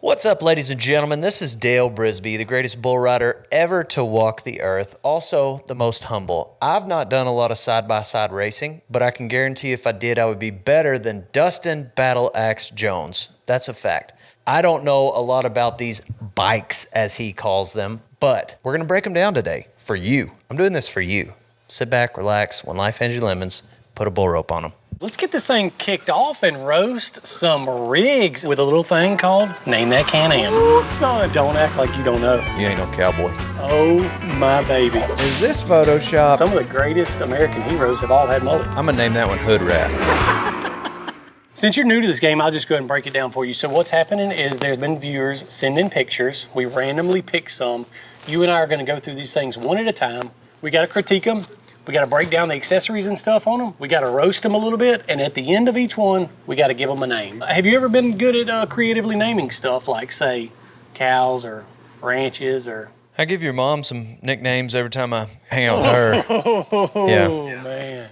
What's up, ladies and gentlemen? This is Dale Brisby, the greatest bull rider ever to walk the earth, also the most humble. I've not done a lot of side-by-side racing, but I can guarantee if I did, I would be better than Dustin Battle Axe Jones. That's a fact. I don't know a lot about these bikes, as he calls them, but we're going to break them down today for you. I'm doing this for you. Sit back, relax, when life hands you lemons, put a bull rope on them. Let's get this thing kicked off and roast some rigs with a little thing called Name That Can-Am. Ooh, son, don't act like you don't know. You ain't no cowboy. Oh, my baby. Is this Photoshop? Some of the greatest American heroes have all had mullets. I'm going to name that one Hood Rat. Since you're new to this game, I'll just go ahead and break it down for you. So what's happening is there's been viewers sending pictures. We randomly pick some. You and I are going to go through these things one at a time. We got to critique them. We got to break down the accessories and stuff on them. We got to roast them a little bit. And at the end of each one, we got to give them a name. Have you ever been good at creatively naming stuff like, say, cows or ranches or... I give your mom some nicknames every time I hang out with her. Oh, yeah. Man.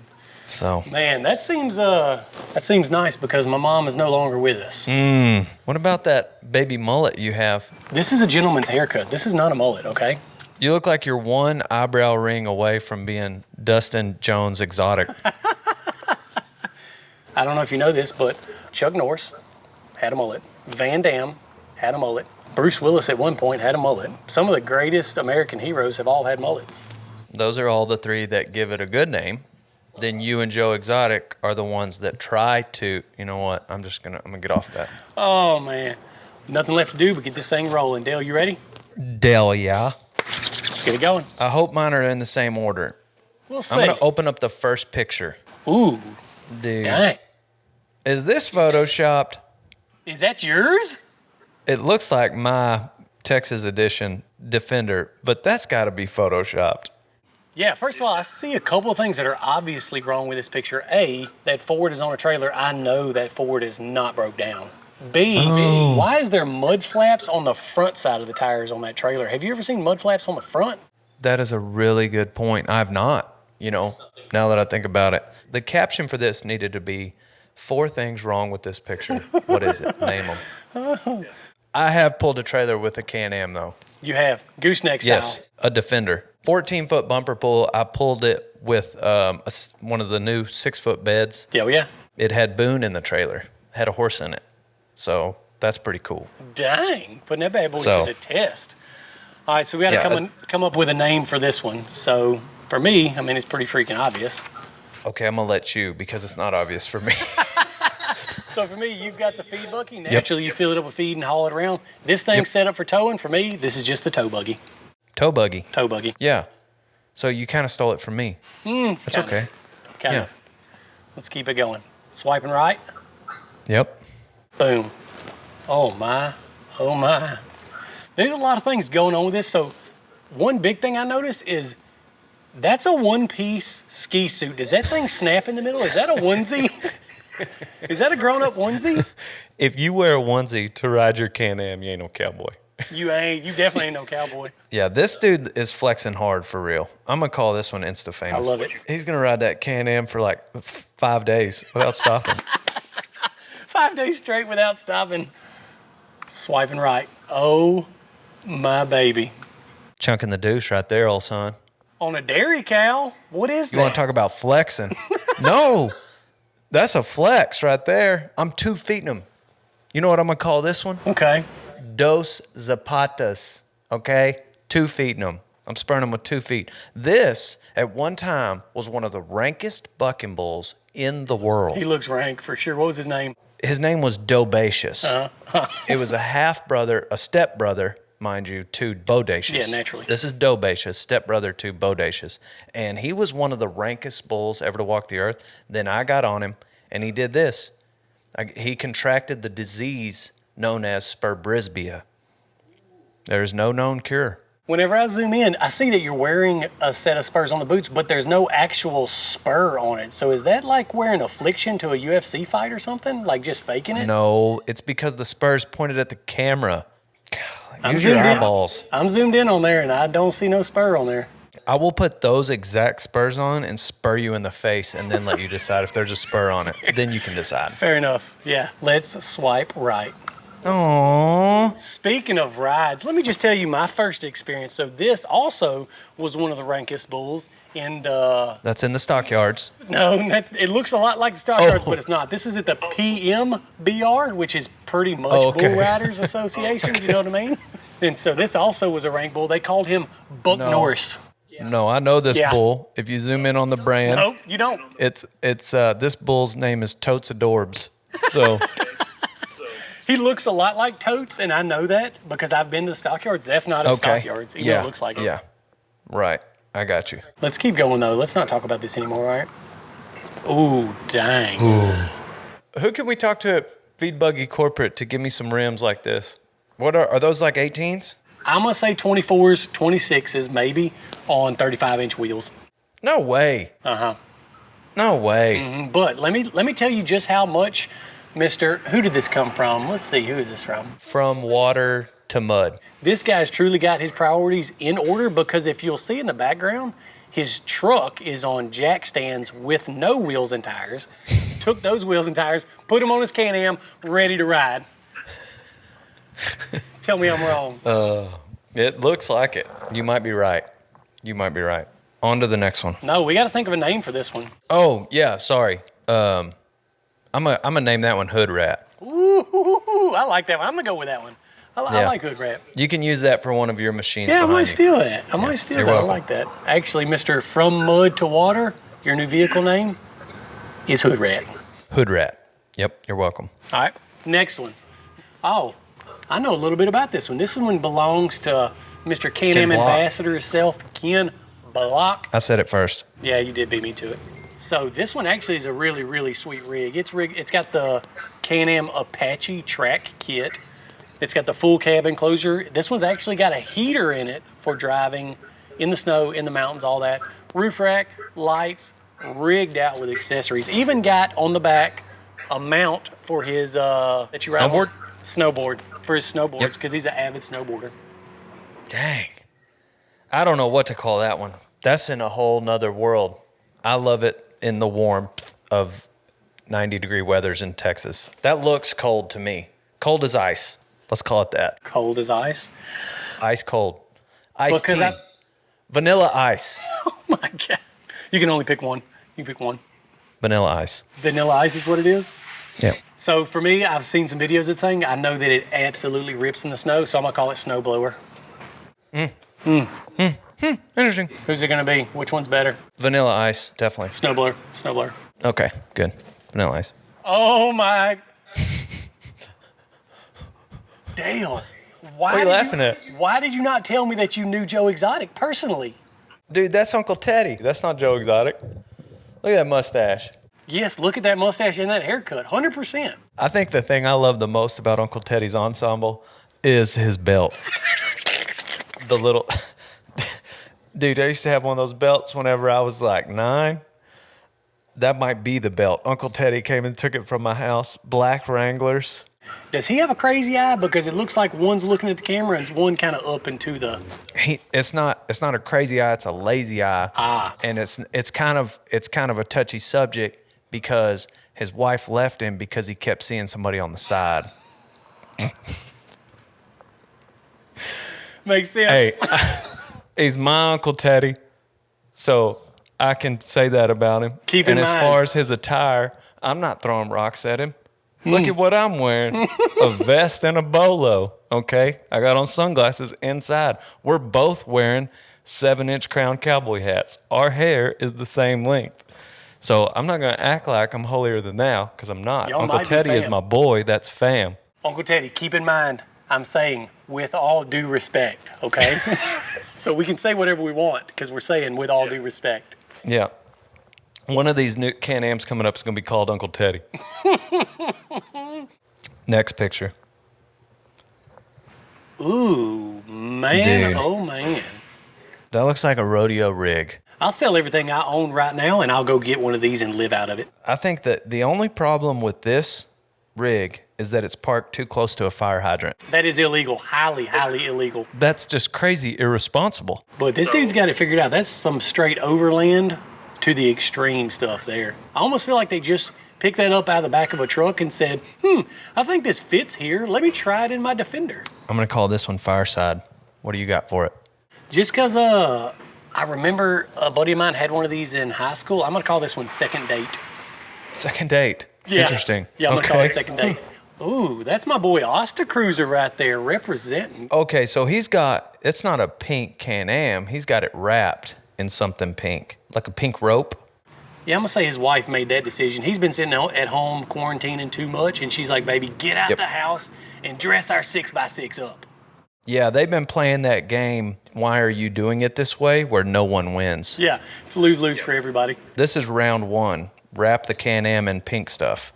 So. Man, that seems nice because my mom is no longer with us. What about that baby mullet you have? This is a gentleman's haircut. This is not a mullet, okay? You look like you're one eyebrow ring away from being Dustin Jones exotic. I don't know if you know this, but Chuck Norris had a mullet. Van Damme had a mullet. Bruce Willis at one point had a mullet. Some of the greatest American heroes have all had mullets. Those are all the three that give it a good name. Then you and Joe Exotic are the ones that try to, you know what, I'm gonna get off that. Oh man, nothing left to do but get this thing rolling. Dale, you ready? Dale, yeah. Let's get it going. I hope mine are in the same order. We'll see. I'm gonna open up the first picture. Ooh, dude. Dang. Is this photoshopped? Is that yours? It looks like my Texas edition Defender, but that's got to be photoshopped. Yeah, first of all, I see a couple of things that are obviously wrong with this picture. A, that Ford is on a trailer. I know that Ford is not broke down. B, why is there mud flaps on the front side of the tires on that trailer? Have you ever seen mud flaps on the front? That is a really good point. I've not, now that I think about it. The caption for this needed to be 4 things wrong with this picture. What is it? Name them. I have pulled a trailer with a Can-Am, though. You have? Gooseneck style? Yes, a Defender. 14-foot bumper pull. I pulled it with one of the new 6-foot beds. Yeah, yeah. It had Boone in the trailer. Had a horse in it. So that's pretty cool. Dang, putting that bad boy to the test. All right, so we got to come up with a name for this one. So for me, I mean, it's pretty freaking obvious. Okay, I'm going to let you because it's not obvious for me. So for me, you've got the feed bucky. Naturally, you fill it up with feed and haul it around. This thing's set up for towing. For me, this is just the tow buggy. Tow buggy? Tow buggy. Yeah. So you kind of stole it from me. That's okay. Kind of. Let's keep it going. Swiping right. Yep. Boom. Oh, my. Oh, my. There's a lot of things going on with this. So one big thing I noticed is that's a one-piece ski suit. Does that thing snap in the middle? Is that a onesie? Is that a grown-up onesie? If you wear a onesie to ride your Can-Am, you ain't no cowboy. You definitely ain't no cowboy. Yeah, this dude is flexing hard for real. I'm going to call this one Insta-famous. I love it. He's going to ride that Can-Am for like 5 days without stopping. 5 days straight without stopping. Swiping right. Oh, my baby. Chunking the deuce right there, old son. On a dairy cow? What is that? You want to talk about flexing? No, that's a flex right there. I'm 2 feet them. You know what I'm going to call this one? Okay. Dos zapatas, okay? 2 feet them. I'm spurring them with 2 feet. This, at one time, was one of the rankest bucking bulls in the world. He looks rank for sure. What was his name? His name was Dobacious. It was a half-brother, a step-brother, mind you, to Bodacious. Yeah, naturally. This is Dobacious, step-brother to Bodacious. And he was one of the rankest bulls ever to walk the earth. Then I got on him, and he did this. He contracted the disease known as Spurbrisbia. There is no known cure. Whenever I zoom in, I see that you're wearing a set of spurs on the boots, but there's no actual spur on it. So is that like wearing affliction to a UFC fight or something? Like just faking it? No, it's because the spurs pointed at the camera. I'm Use your zoomed in. eyeballs. I'm zoomed in on there, and I don't see no spur on there. I will put those exact spurs on and spur you in the face and then let you decide if there's a spur on it. Then you can decide. Fair enough. Yeah, let's swipe right. Aww. Speaking of rides, let me just tell you my first experience. So this also was one of the rankest bulls, and That's in the stockyards. no, it looks a lot like the stockyards, but it's not. This is at the PMBR, which is pretty much Bull Riders Association. You know what I mean? And so this also was a ranked bull. They called him Buck Norris. No, I know this bull. If you zoom in on the brand, Nope, you don't. it's this bull's name is Totes Adorbs. So He looks a lot like Totes, and I know that because I've been to the stockyards. That's not a stockyards. Even though it looks like it. Yeah, right. I got you. Let's keep going, though. Let's not talk about this anymore, all right? Ooh, dang. Who can we talk to at Feed Buggy Corporate to give me some rims like this? What are those, like 18s? I'm going to say 24s, 26s, maybe, on 35-inch wheels. No way. Uh-huh. No way. But let me tell you just how much, who did this come from? Let's see, who is this from? From water to mud. This guy's truly got his priorities in order because if you'll see in the background, his truck is on jack stands with no wheels and tires. Took those wheels and tires, put them on his Can-Am, ready to ride. Tell me I'm wrong. It looks like it. You might be right. On to the next one. No, we got to think of a name for this one. Oh, yeah, sorry. I'm gonna name that one Hood Rat. Ooh, I like that one. I'm going to go with that one. I like Hood Rat. You can use that for one of your machines. Yeah, I might you. steal that. I might steal that. welcome. I like that. Actually, Mr. From Mud to Water, your new vehicle name is Hood Rat. Hood Rat. Yep, you're welcome. All right, next one. Oh, I know a little bit about this one. This one belongs to Mr. Can-Am Block. ambassador himself, Ken Block. I said it first. Yeah, you did beat me to it. So this one actually is a really, really sweet rig. It's got the Can-Am Apache track kit. It's got the full cab enclosure. This one's actually got a heater in it for driving in the snow, in the mountains, all that. Roof rack, lights, rigged out with accessories. Even got on the back a mount for his that you ride Snowboard? snowboard for his snowboards because he's an avid snowboarder. Dang. I don't know what to call that one. That's in a whole nother world. I love it in the warmth of 90-degree weathers in Texas. That looks cold to me. Cold as ice. Let's call it that. Cold as ice. Ice cold. Ice Because tea. Vanilla ice. Oh my God. You can only pick one. You pick one. Vanilla ice. Vanilla ice is what it is. Yeah. So for me, I've seen some videos of the thing. I know that it absolutely rips in the snow, so I'm gonna call it snowblower. Interesting. Who's it gonna be? Which one's better? Vanilla ice, definitely. Snowblower. Snowblower. Okay, good. Vanilla ice. Oh my. Dale. What are you laughing at? Why did you not tell me that you knew Joe Exotic personally? Dude, that's Uncle Teddy. That's not Joe Exotic. Look at that mustache. Yes, look at that mustache and that haircut. 100%. I think the thing I love the most about Uncle Teddy's ensemble is his belt. The little... Dude, I used to have one of those belts whenever I was like 9. That might be the belt. Uncle Teddy came and took it from my house. Black Wranglers. Does he have a crazy eye? Because it looks like one's looking at the camera and one kind of up into the... It's not a crazy eye, it's a lazy eye. And it's kind of a touchy subject because his wife left him because he kept seeing somebody on the side. Makes sense. Hey, he's my Uncle Teddy, so I can say that about him. Keep in mind. And as far as his attire, I'm not throwing rocks at him. Look at what I'm wearing. A vest and a bolo, okay? I got on sunglasses inside. We're both wearing 7-inch crown cowboy hats. Our hair is the same length. So I'm not going to act like I'm holier than thou, because I'm not. Y'all Uncle might be Teddy is fam. my boy. That's fam. Uncle Teddy, keep in mind, I'm saying with all due respect, okay? So we can say whatever we want because we're saying with all due respect. Yeah. One of these new Can-Ams coming up is going to be called Uncle Teddy. Next picture. Ooh, man. Dude. Oh, man. That looks like a rodeo rig. I'll sell everything I own right now and I'll go get one of these and live out of it. I think that the only problem with this rig is that it's parked too close to a fire hydrant. That is illegal. Highly, highly illegal. That's just crazy irresponsible. But this dude's got it figured out. That's some straight overland to the extreme stuff there. I almost feel like they just picked that up out of the back of a truck and said, I think this fits here. Let me try it in my Defender. I'm going to call this one Fireside. What do you got for it? Just because I remember a buddy of mine had one of these in high school, I'm going to call this one Second Date. Second Date. Yeah. Interesting. Yeah, I'm going to call it Second Date. Ooh, that's my boy Osta Cruiser right there representing. Okay, so it's not a pink Can-Am. He's got it wrapped in something pink, like a pink rope. Yeah, I'm going to say his wife made that decision. He's been sitting at home quarantining too much, and she's like, baby, get out the house and dress our 6x6 up. Yeah, they've been playing that game, Why Are You Doing It This Way, where no one wins. Yeah, it's lose-lose for everybody. This is round one. Wrap the Can-Am in pink stuff.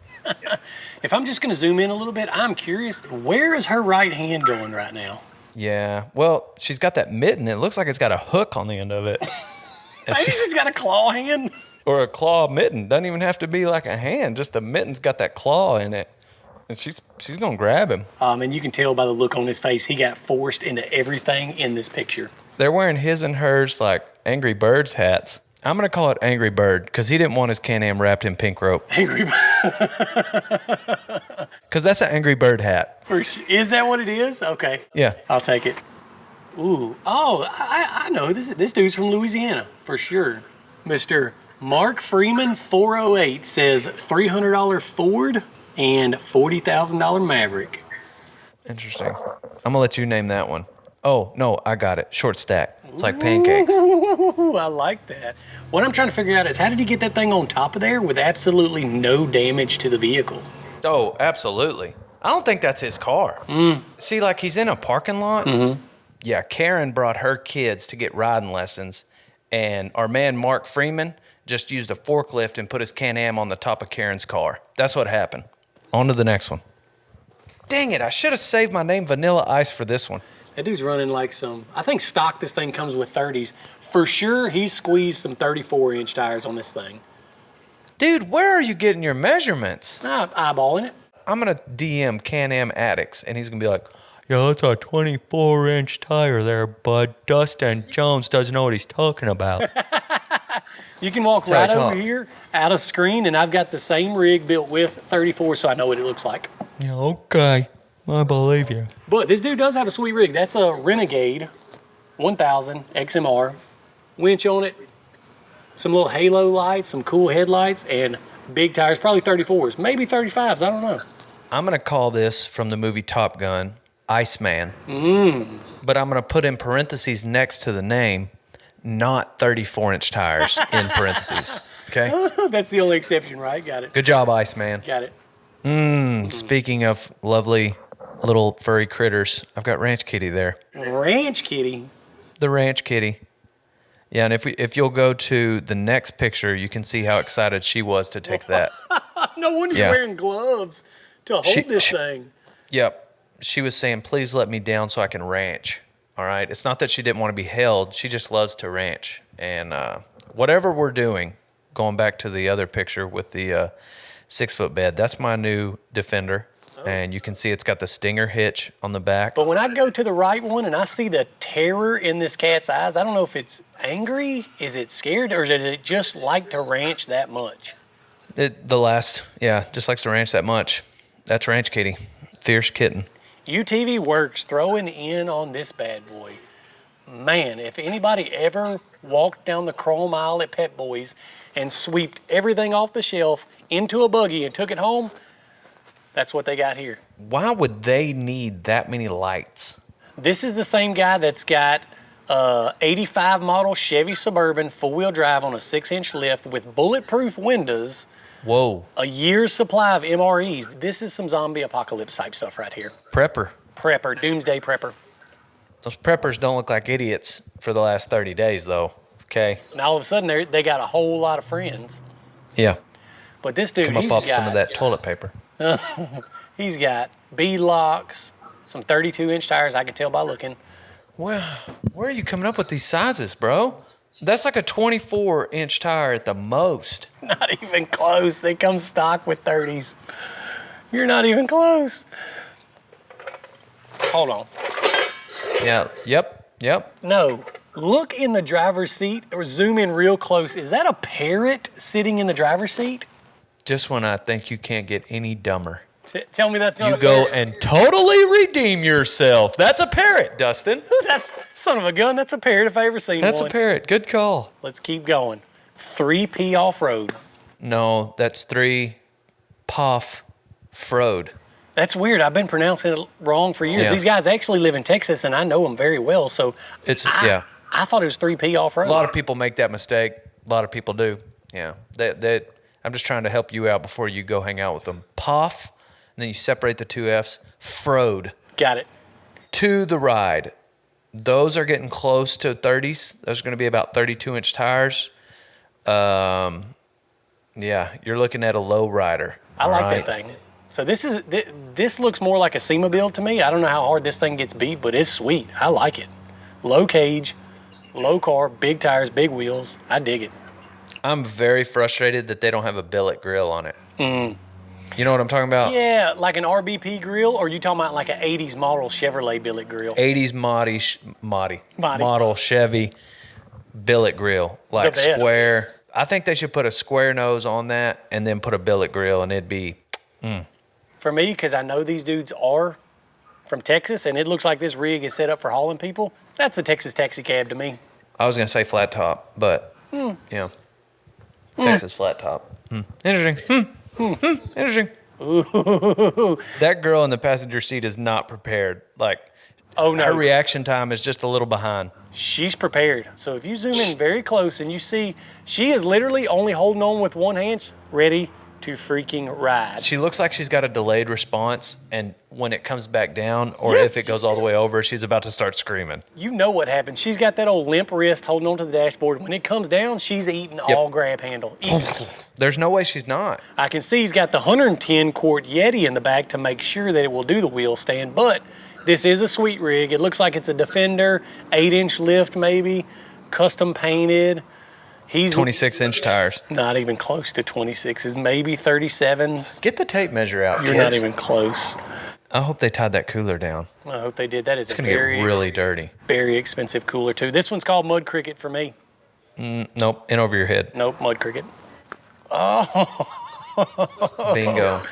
If I'm just going to zoom in a little bit, I'm curious, where is her right hand going right now? Yeah, well, she's got that mitten. It looks like it's got a hook on the end of it. Maybe she's got a claw hand. Or a claw mitten. Doesn't even have to be like a hand. Just the mitten's got that claw in it. And she's going to grab him. And you can tell by the look on his face, he got forced into everything in this picture. They're wearing his and hers like Angry Birds hats. I'm going to call it Angry Bird because he didn't want his Can-Am wrapped in pink rope. Angry Bird. Because that's an Angry Bird hat. Is that what it is? Okay. Yeah. I'll take it. Ooh. Oh, I know. This dude's from Louisiana for sure. Mr. Mark Freeman 408 says $300 Ford and $40,000 Maverick. Interesting. I'm going to let you name that one. Oh, no, I got it. Short stack. It's like pancakes. Ooh, I like that. What I'm trying to figure out is how did he get that thing on top of there with absolutely no damage to the vehicle? Oh, absolutely. I don't think that's his car. See, like he's in a parking lot. Mm-hmm. Yeah, Karen brought her kids to get riding lessons, and our man Mark Freeman just used a forklift and put his Can-Am on the top of Karen's car. That's what happened. On to the next one. Dang it, I should have saved my name Vanilla Ice for this one. That dude's running like I think stock this thing comes with 30s. For sure, he's squeezed some 34-inch tires on this thing. Dude, where are you getting your measurements? Eyeballing it. I'm going to DM Can-Am Addicts, and he's going to be like, yeah, that's a 24-inch tire there, bud. Dustin Jones doesn't know what he's talking about. You can walk right over here, out of screen, and I've got the same rig built with 34, so I know what it looks like. Yeah, okay. I believe you. But this dude does have a sweet rig. That's a Renegade 1000 XMR. Winch on it, some little halo lights, some cool headlights, and big tires, probably 34s, maybe 35s, I don't know. I'm going to call this, from the movie Top Gun, Iceman. But I'm going to put in parentheses next to the name, not 34-inch tires in parentheses. Okay? That's the only exception, right? Got it. Good job, Iceman. Got it. Speaking of lovely little furry critters, I've got Ranch Kitty there. Ranch Kitty? The Ranch Kitty. Yeah, and if you'll go to the next picture, you can see how excited she was to take that. No wonder you're wearing gloves to hold this thing. Yep. She was saying, please let me down so I can ranch. All right? It's not that she didn't want to be held. She just loves to ranch. And whatever we're doing, going back to the other picture with the 6-foot bed, that's my new Defender. And you can see it's got the Stinger hitch on the back. But when I go to the right one and I see the terror in this cat's eyes, I don't know if it's angry, is it scared, or does it just like to ranch that much? Just likes to ranch that much. That's Ranch Kitty. Fierce kitten. UTV Works throwing in on this bad boy. Man, if anybody ever walked down the chrome aisle at Pep Boys and sweeped everything off the shelf into a buggy and took it home, that's what they got here. Why would they need that many lights? This is the same guy that's got 85 model Chevy Suburban four-wheel drive on a 6-inch lift with bulletproof windows. Whoa. A year's supply of MREs. This is some zombie apocalypse type stuff right here. Prepper, doomsday prepper. Those preppers don't look like idiots for the last 30 days, though. Okay. And all of a sudden, they got a whole lot of friends. Yeah. But this dude, Come up off some of that toilet paper. He's got beadlocks, some 32-inch tires, I can tell by looking. Well, where are you coming up with these sizes, bro? That's like a 24-inch tire at the most. Not even close. They come stock with 30s. You're not even close. Hold on. Yeah, yep. No, look in the driver's seat or zoom in real close. Is that a parrot sitting in the driver's seat? Just when I think you can't get any dumber. Tell me that's not You a go parrot. and totally redeem yourself. That's a parrot, Dustin. That's son of a gun. That's a parrot if I ever seen That's one. a parrot. Good call. Let's keep going. 3P off-road. No, that's 3 Puff Frode. That's weird. I've been pronouncing it wrong for years. Yeah. These guys actually live in Texas, and I know them very well. So I thought it was 3P off-road. A lot of people make that mistake. A lot of people do. Yeah. I'm just trying to help you out before you go hang out with them. Puff, and then you separate the 2 F's. Frode. Got it. To the ride. Those are getting close to 30s. Those are going to be about 32-inch tires. Yeah, you're looking at a low rider. I like that thing. So this looks more like a SEMA build to me. I don't know how hard this thing gets beat, but it's sweet. I like it. Low cage, low carb, big tires, big wheels. I dig it. I'm very frustrated that they don't have a billet grill on it. You know what I'm talking about? Yeah, like an RBP grill, or are you talking about like an 80s model Chevrolet billet grill? 80s model Chevy billet grill, like The best. square. I think they should put a square nose on that and then put a billet grill, and it'd be. For me, because I know these dudes are from Texas, and it looks like this rig is set up for hauling people, that's a Texas taxi cab to me. I was gonna say flat top, but yeah, Texas flat top. Interesting. Interesting. Ooh. That girl in the passenger seat is not prepared. Like, Oh, no. her reaction time is just a little behind. She's prepared. So if you zoom in very close and you see, she is literally only holding on with one hand, ready to freaking ride. She looks like she's got a delayed response, and when it comes back down, or if it goes all the way over, she's about to start screaming. You know what happens. She's got that old limp wrist holding onto the dashboard. When it comes down, she's eating all grab handle. There's no way she's not. I can see he's got the 110 quart Yeti in the back to make sure that it will do the wheel stand, but this is a sweet rig. It looks like it's a Defender, 8-inch lift maybe, custom painted. He's 26-inch tires. not even close to 26s, maybe 37s. Get the tape measure out, You're kids. not even close. I hope they tied that cooler down. I hope they did. That is It's a going to very, get really dirty. very expensive cooler too. This one's called Mud Cricket for me. Nope, in over your head. Nope, Mud Cricket. Bingo.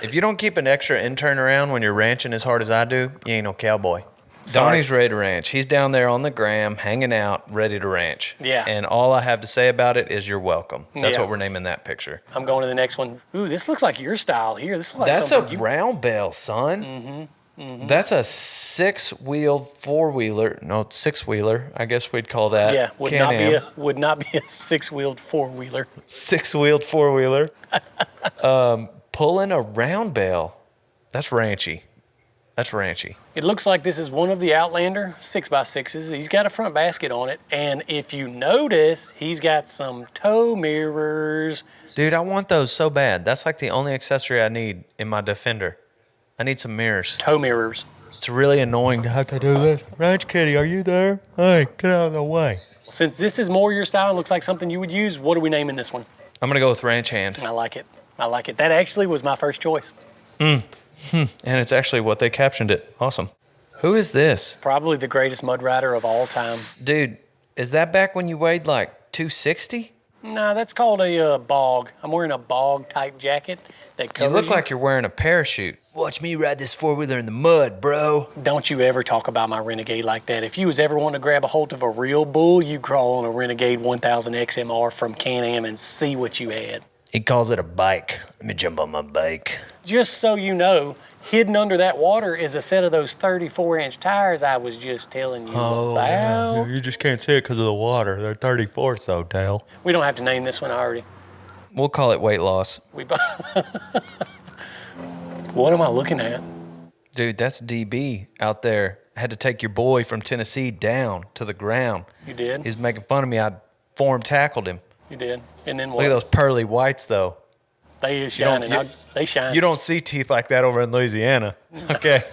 If you don't keep an extra intern around when you're ranching as hard as I do, you ain't no cowboy. Sorry. Donnie's ready to ranch. He's down there on the gram, hanging out, ready to ranch. Yeah. And all I have to say about it is you're welcome. That's Yeah. what we're naming that picture. I'm going to the next one. Ooh, this looks like your style here. This looks like That's a something you... round bell, son. That's a 6-wheeled four-wheeler. No, 6-wheeler. I guess we'd call that. Yeah, would Can-Am. not be a 6-wheeled 4-wheeler. 6-wheeled four-wheeler. Pulling a round bell. That's ranchy. That's ranchy. It looks like this is one of the Outlander 6x6s. He's got a front basket on it, and if you notice, he's got some tow mirrors. Dude, I want those so bad. That's like the only accessory I need in my Defender. I need some mirrors. Tow mirrors. It's really annoying to have to do this. Ranch Kitty, are you there? Hey, get out of the way. Since this is more your style, looks like something you would use, what are we naming this one? I'm going to go with Ranch Hand. I like it. I like it. That actually was my first choice. And it's actually what they captioned it. Awesome. Who is this? Probably the greatest mud rider of all time. Dude, is that back when you weighed like 260? Nah, that's called a bog. I'm wearing a bog type jacket that You covers look like you're wearing a parachute. Watch me ride this four-wheeler in the mud, bro. Don't you ever talk about my Renegade like that. If you was ever wanting to grab a hold of a real bull, you crawl on a Renegade 1000 XMR from Can-Am and see what you had. He calls it a bike. Let me jump on my bike. Just so you know, hidden under that water is a set of those 34-inch tires I was just telling you about. You just can't see it because of the water. They're 34th, though, Dale. We don't have to name this one already. We'll call it weight loss. What am I looking at? Dude, that's DB out there. I had to take your boy from Tennessee down to the ground. You did? He's making fun of me. I form tackled him. You did. And then Look what? at those pearly whites, though. They is don't- shining. They shine. You don't see teeth like that over in Louisiana. Okay.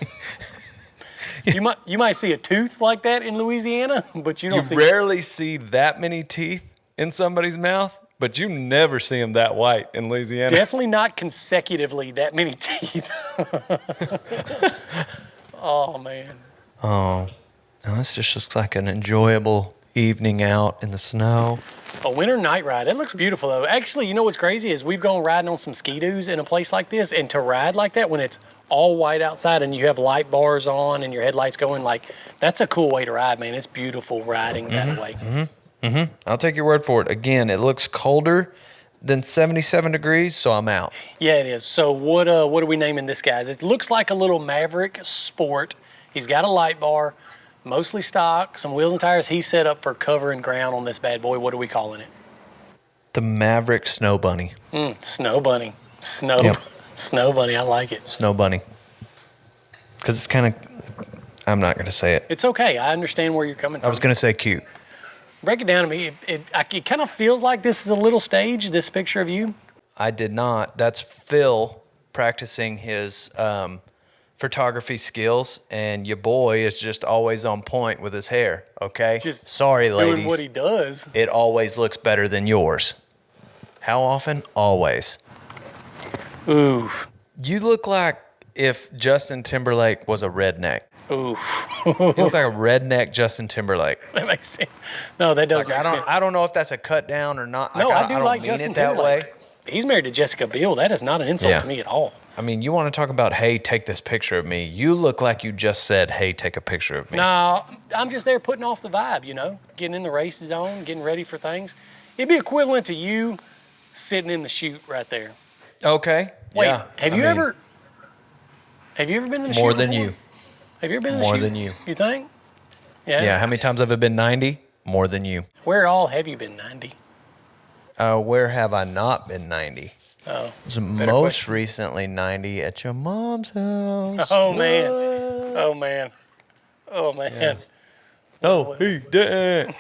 You might see a tooth like that in Louisiana, but you don't You see. rarely see that many teeth in somebody's mouth, but you never see them that white in Louisiana. Definitely not consecutively that many teeth. Oh man. Oh, no, this just looks like an enjoyable evening out in the snow. A winter night ride. It looks beautiful, though. Actually, you know what's crazy is we've gone riding on some ski-doos in a place like this, and to ride like that when it's all white outside and you have light bars on and your headlights going, like, that's a cool way to ride, man. It's beautiful riding that way. I'll take your word for it. Again, it looks colder than 77 degrees, so I'm out. Yeah, it is. So what are we naming this, guys? It looks like a little Maverick Sport. He's got a light bar, mostly stock, some wheels and tires. He's set up for cover and ground on this bad boy. What are we calling it? The Maverick Snow Bunny. Snow Bunny. Snow Bunny. I like it. Snow Bunny. Because it's kind of, I'm not going to say it. It's okay. I understand where you're coming from. I was going to say cute. Break it down to me. It kind of feels like this is a little stage, this picture of you. I did not. That's Phil practicing his photography skills, and your boy is just always on point with his hair, okay? Just sorry, ladies. Doing what he does. It always looks better than yours. How often? Always. Ooh. You look like if Justin Timberlake was a redneck. Ooh. You look like a redneck Justin Timberlake. That makes sense. No, that does make sense. I don't know if that's a cut down or not. No, I do don't like mean Justin it that Timberlake. way. He's married to Jessica Biel. That is not an insult to me at all. I mean, you want to talk about, hey, take this picture of me. You look like you just said, hey, take a picture of me. No, I'm just there putting off the vibe, getting in the race zone, getting ready for things. It'd be equivalent to you sitting in the chute right there. Okay. Wait, yeah. have you ever been in the chute More than before? you. Have you ever been in the More chute? than you. You think? Yeah. Yeah. How many times have I been 90? More than you. Where all have you been 90? Where have I not been 90? Oh. It was most recently 90 at your mom's house. Oh, man. Oh, man. Oh, man. Yeah. No, he didn't.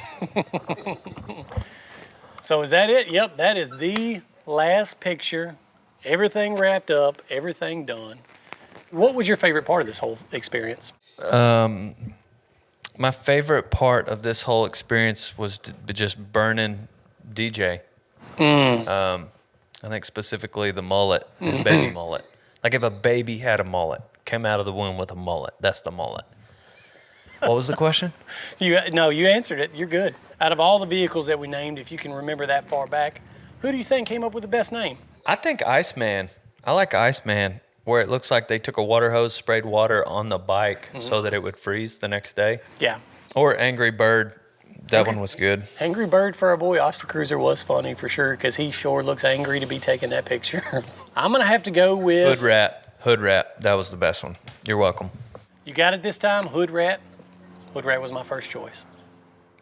So is that it? Yep, that is the last picture. Everything wrapped up, everything done. What was your favorite part of this whole experience? My favorite part of this whole experience was just burning DJ. I think specifically the mullet, his baby mullet. Like if a baby had a mullet, came out of the womb with a mullet, that's the mullet. What was the question? You answered it. You're good. Out of all the vehicles that we named, if you can remember that far back, who do you think came up with the best name? I think Iceman. I like Iceman, where it looks like they took a water hose, sprayed water on the bike so that it would freeze the next day. Yeah. Or Angry Bird. That one was good. Angry Bird for our boy Ostercruiser was funny for sure because he sure looks angry to be taking that picture. I'm going to have to go with... Hood Rat. That was the best one. You're welcome. You got it this time, Hood Rat. Hood Rat was my first choice.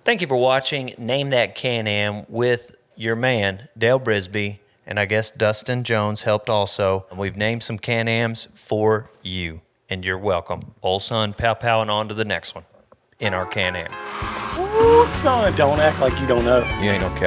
Thank you for watching Name That Can-Am with your man, Dale Brisby, and I guess Dustin Jones helped also. We've named some Can-Ams for you, and you're welcome. Old son, pow, and on to the next one in our Can-Am. Ooh, son, don't act like you don't know. You ain't no cow.